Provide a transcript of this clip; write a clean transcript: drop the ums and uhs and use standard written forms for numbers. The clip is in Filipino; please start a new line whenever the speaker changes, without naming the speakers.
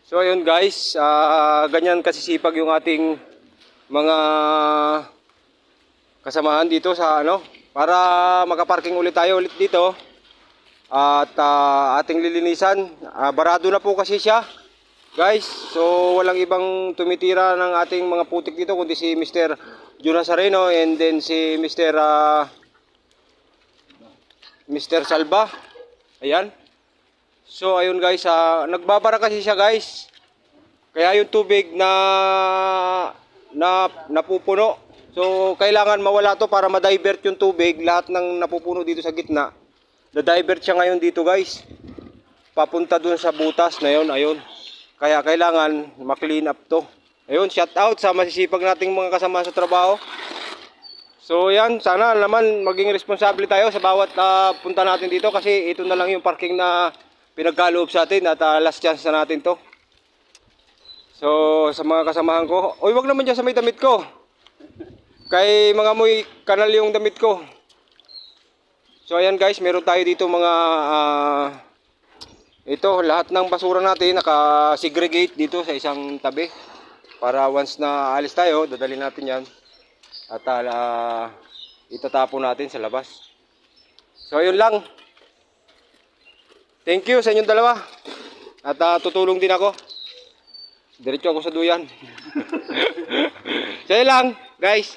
So ayun guys, ganyan kasisipag yung ating mga kasamahan dito sa para makaparking ulit tayo ulit dito. At ating lilinisan, barado na po kasi siya guys. So walang ibang tumitira ng ating mga putik dito kundi si Mr. Jonas Areno and then si Mr. Salva. Ayan. So ayun guys, nagbabara kasi siya guys. Kaya yung tubig napupuno. So kailangan mawala to para ma-divert yung tubig, lahat ng napupuno dito sa gitna. Na-divert siya ngayon dito guys. Papunta dun sa butas na yun, ayun. Kaya kailangan ma-clean up to. Ayun, shout out sa masisipag nating mga kasama sa trabaho. So yan, sana naman maging responsable tayo sa bawat punta natin dito kasi ito na lang yung parking na pinagkaloob sa atin at last chance na natin to. So sa mga kasamahan ko, oy wag naman dyan sa may damit ko. Kay mga muy kanal yung damit ko. So ayan guys, meron tayo dito mga ito lahat ng basura natin naka-segregate dito sa isang tabi. Para once na alis tayo, dadalhin natin yan. At itatapon natin sa labas. So ayun lang. Thank you sa inyong dalawa. At tutulong din ako. Diretso ako sa duyan. So ayun lang guys.